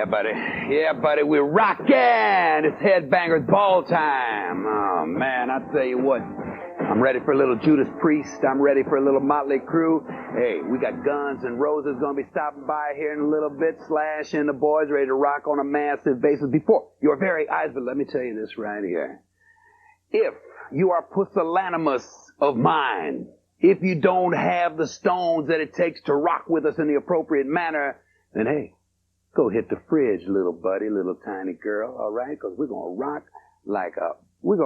Yeah, buddy. Yeah, buddy, we're rocking. It's HeadBangers Ball time. Oh, man, I tell you what. I'm ready for a little Judas Priest. I'm ready for a little Motley Crue. Hey, we got Guns and Roses going to be stopping by here in a little bit. Slash and the boys ready to rock on a massive basis before your very eyes. But let me tell you this right here. If you are pusillanimous of mind, if you don't have the stones that it takes to rock with us in the appropriate manner, then hey, go hit the fridge, little buddy, little tiny girl, all right? Because we're going to rock like the Motley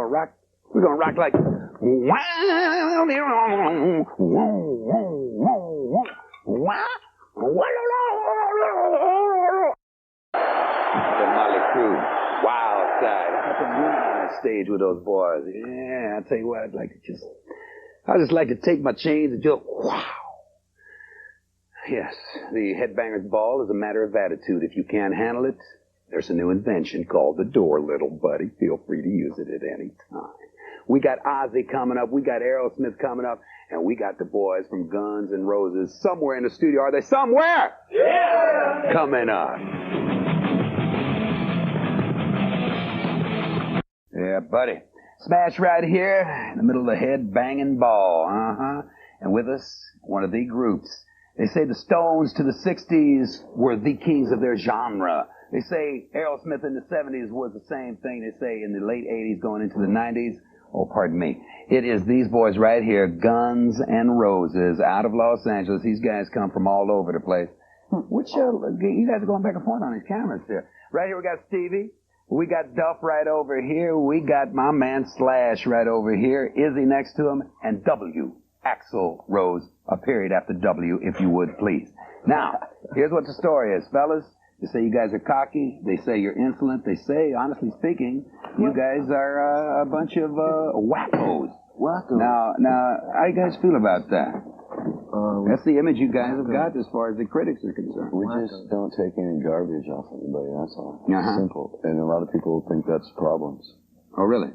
Crue, wild side. I got the women on the stage with those boys. Yeah, I tell you what, I just like to take my chains and just, wow. Yes, the HeadBangers Ball is a matter of attitude. If you can't handle it, there's a new invention called the door, little buddy. Feel free to use it at any time. We got Ozzy coming up, we got Aerosmith coming up, and we got the boys from Guns and Roses somewhere in the studio. Are they somewhere? Yeah! Coming up. Yeah, buddy. Smash right here in the middle of the head-banging ball. And with us, one of the groups. They say the Stones to the 60s were the kings of their genre. They say Aerosmith in the 70s was the same thing. They say in the late 80s going into the 90s. Oh, pardon me. It is these boys right here, Guns and Roses, out of Los Angeles. These guys come from all over the place. You guys are going back and forth on these cameras here. Right here we got Stevie. We got Duff right over here. We got my man Slash right over here. Izzy next to him. And W. Axl Rose, a period after W, if you would, please. Now, here's what the story is, fellas. They say you guys are cocky. They say you're insolent. They say, honestly speaking, you guys are a bunch of wackos. Wackos. Now, how you guys feel about that? That's the image you guys have got as far as the critics are concerned. We just don't take any garbage off anybody, that's all. It's simple. And a lot of people think that's problems. Oh, really?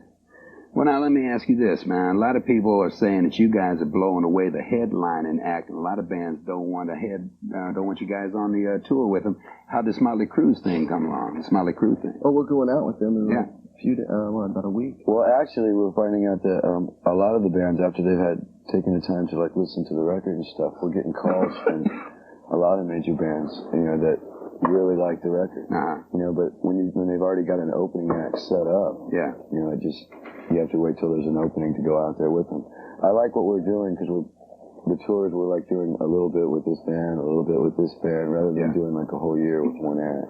Well, now, let me ask you this, man. A lot of people are saying that you guys are blowing away the headlining act, and a lot of bands don't want you guys on the tour with them. How'd this Motley Crue thing come along, this Motley Crue thing? Oh, we're going out with them in about a week. Well, actually, we're finding out that a lot of the bands, after they've had taken the time to, listen to the record and stuff, we're getting calls from a lot of major bands, that really like the record. But when they've already got an opening act set up, you have to wait till there's an opening to go out there with them. I like what we're doing because the tours we're doing a little bit with this band, a little bit with this band, rather than doing a whole year with one act.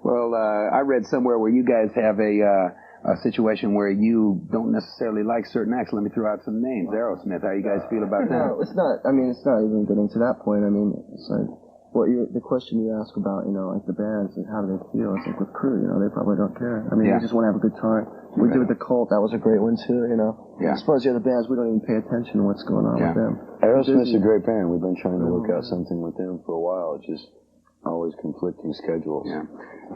Well, I read somewhere where you guys have a situation where you don't necessarily like certain acts. Let me throw out some names. Aerosmith, how you guys feel about that? No, it's not. I mean, it's not even getting to that point. I mean, it's like the question you ask about, the bands and how do they feel. It's like with Crue, they probably don't care. I mean, they just want to have a good time. We did with the Cult. That was a great one too. As far as the other bands, we don't even pay attention to what's going on with them. Aerosmith's a great band. We've been trying to work out something with them for a while. It's just always conflicting schedules. Yeah.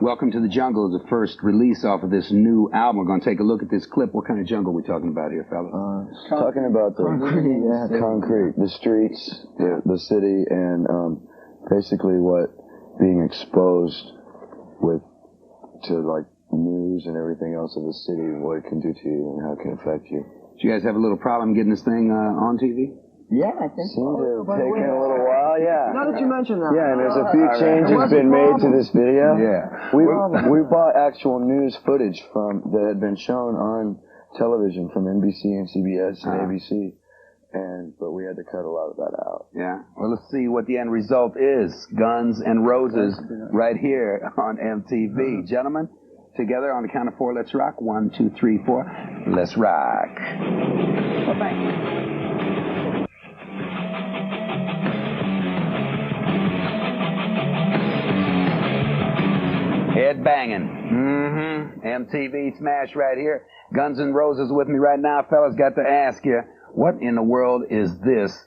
Welcome to the Jungle is the first release off of this new album. We're going to take a look at this clip. What kind of jungle are we talking about here, fellas? Talking about the concrete, the streets, the city, and basically what being exposed to news and everything else of the city, what it can do to you and how it can affect you. Do you guys have a little problem getting this thing on TV? Yeah, I think so. Seems to have taken a little while, Now that you mention that. Yeah, and there's a few changes been made to this video. Yeah. We bought actual news footage that had been shown on television from NBC and CBS and ABC. But we had to cut a lot of that out. Yeah. Well, let's see what the end result is. Guns and Roses right here on MTV. Gentlemen, together on the count of 4, let's rock. 1, 2, 3, 4. Let's rock. Bye-bye. Head banging. MTV smash right here. Guns N' Roses with me right now. Fellas, got to ask you, what in the world is this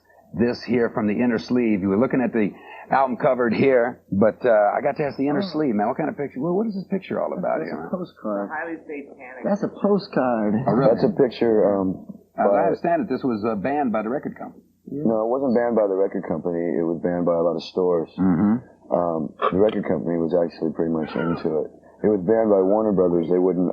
here from the inner sleeve? You were looking at the album covered here, but I got to ask the inner sleeve, man. What kind of picture? What is this picture all about here? That's a postcard. Highly satanic. That's a postcard. Oh, really? That's a picture. I understand that this was banned by the record company. No, it wasn't banned by the record company. It was banned by a lot of stores. the record company was actually pretty much into it. It was banned by Warner Brothers. They wouldn't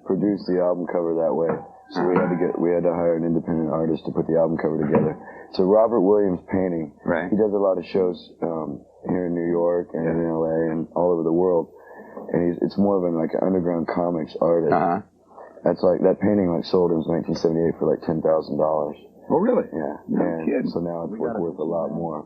produce the album cover that way. So we had to hire an independent artist to put the album cover together. So Robert Williams painting. Right. He does a lot of shows here in New York and in LA and all over the world. And it's more of an like an underground comics artist. That's like that painting like sold in 1978 for like $10,000. Oh, really? Yeah. No and kidding. so now it's worth a lot more.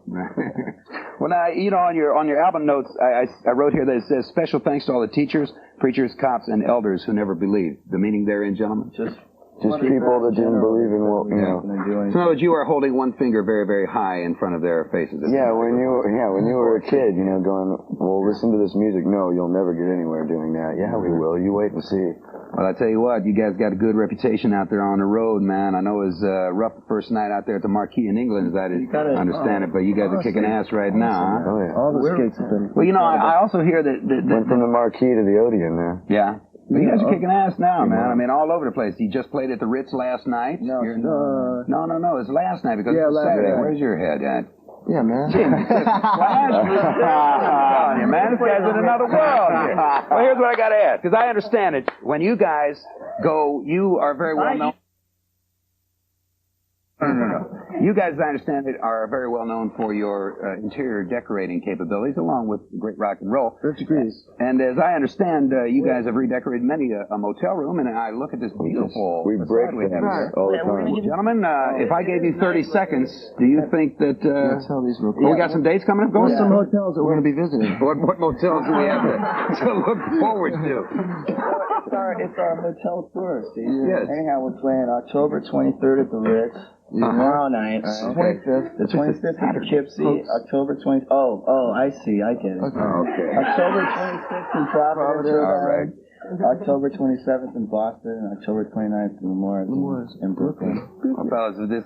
Well, now, you know, on your album notes, I wrote here that it says, special thanks to all the teachers, preachers, cops, and elders who never believed. The meaning therein, gentlemen? Just people that didn't believe in what, you know. So, in other words, you are holding one finger very, very high in front of their faces. Yeah, when you were a kid, you know, going, well, listen to this music. No, you'll never get anywhere doing that. Yeah, we will. You wait and see. Well, I tell you what, you guys got a good reputation out there on the road, man. I know it was rough the first night out there at the Marquee in England, as I understand it, but you guys are kicking ass right now, huh? Oh, yeah. All the skates have been... Well, you know, I also hear that... Went from the Marquee to the Odeon there. Yeah. But you guys are kicking ass now, man. I mean, all over the place. You just played at the Ritz last night. No. It's last night because Yeah, it's last Saturday. night. Where's your head at? Yeah, man. I'm telling you, man, this guy's in another world here. Well, here's what I got to ask, because I understand it. When you guys go, you are very well known. No. You guys, I understand it, are very well known for your interior decorating capabilities, along with great rock and roll. 5 degrees. And as I understand, you guys have redecorated many a motel room, and I look at this beautiful We break facade we have things here. all the time. Gentlemen, if I gave you 30 seconds, do you think that... Tell these real quick. we got some dates coming up? Go There's some hotels that we're going to be visiting. What motels do we have to look forward to? It's our hotel tour, Steve. Yes. Anyhow, we're playing October 23rd at the Ritz. Tomorrow night. 25th. The 25th at Poughkeepsie. October 20th. Oh, I see. I get it. Okay. October 26th in Providence. All right. October 27th in Boston. And October 29th in Morris in Brooklyn. Well, fellas, with this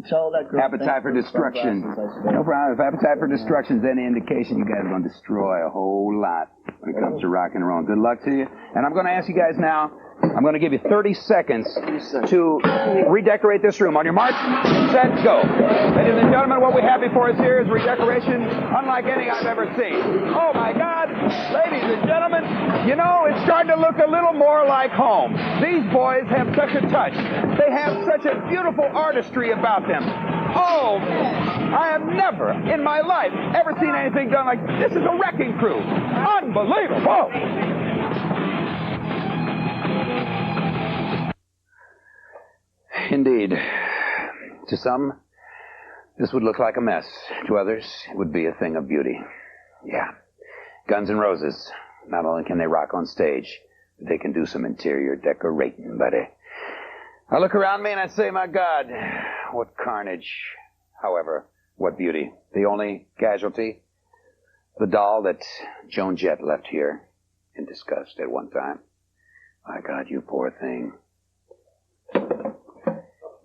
Tell that girl appetite for destruction. No problem. If appetite for destruction is any indication, you guys are going to destroy a whole lot when it comes to rock and roll. Good luck to you. And I'm going to ask you guys now, I'm going to give you 30 seconds to redecorate this room. On your march, set, go. Ladies and gentlemen, what we have before us here is redecoration unlike any I've ever seen. Oh, my God. Ladies and gentlemen, you know, it's starting to look a little more like home. These boys have such a touch. They have such a beautiful artistry about them. Oh, I have never in my life ever seen anything done like this. Is a wrecking crew. Unbelievable. Indeed. To some, this would look like a mess. To others, it would be a thing of beauty. Yeah. Guns N' Roses. Not only can they rock on stage, but they can do some interior decorating, buddy. I look around me and I say, my God, what carnage. However, what beauty. The only casualty, the doll that Joan Jett left here in disgust at one time. My God, you poor thing.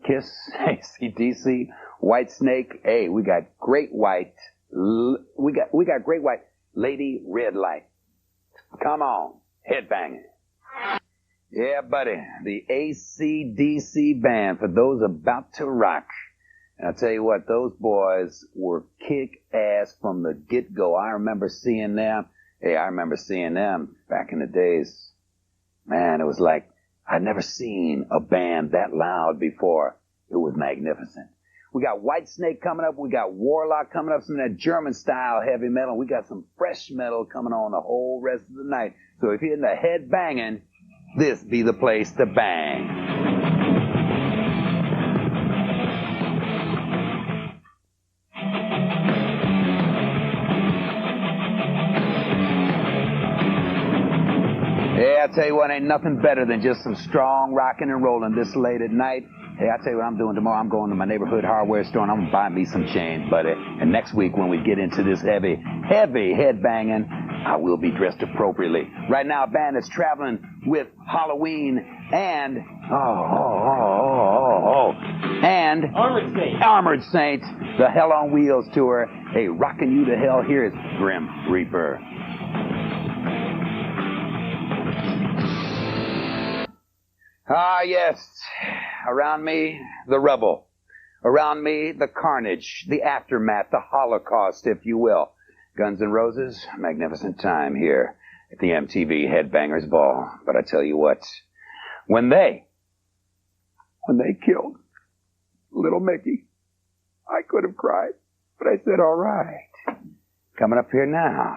Kiss, AC/DC, White Snake. Hey, we got Great White. We got Great White. Lady Red Light. Come on, headbanging. Yeah, buddy, the AC/DC band for those about to rock. And I'll tell you what, those boys were kick-ass from the get-go. I remember seeing them. Hey, I remember seeing them back in the days. Man, it was like I'd never seen a band that loud before. It was magnificent. We got Whitesnake coming up. We got Warlock coming up. Some of that German-style heavy metal. We got some fresh metal coming on the whole rest of the night. So if you're in the head banging, this be the place to bang. Yeah, I tell you what, ain't nothing better than just some strong rocking and rolling this late at night. Hey, I tell you what I'm doing tomorrow. I'm going to my neighborhood hardware store and I'm going to buy me some chains, buddy. And next week when we get into this heavy head banging, I will be dressed appropriately. Right now, a band that's traveling with Halloween and and Armored Saint, the Hell on Wheels tour. Hey, rocking you to hell. Here is Grim Reaper. Ah, yes. Around me, the rubble. Around me, the carnage, the aftermath, the Holocaust, if you will. Guns N' Roses, magnificent time here at the MTV HeadBangers Ball. But I tell you what, when they killed little Mickey, I could have cried, but I said, all right. Coming up here now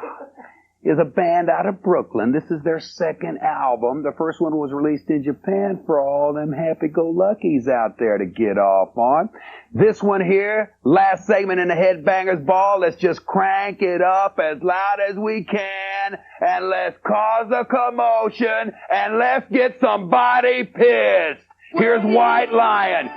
is a band out of Brooklyn. This is their second album. The first one was released in Japan for all them happy-go-luckies out there to get off on. This one here, last segment in the HeadBangers Ball. Let's just crank it up as loud as we can, and let's cause a commotion, and let's get somebody pissed. Here's White Lion.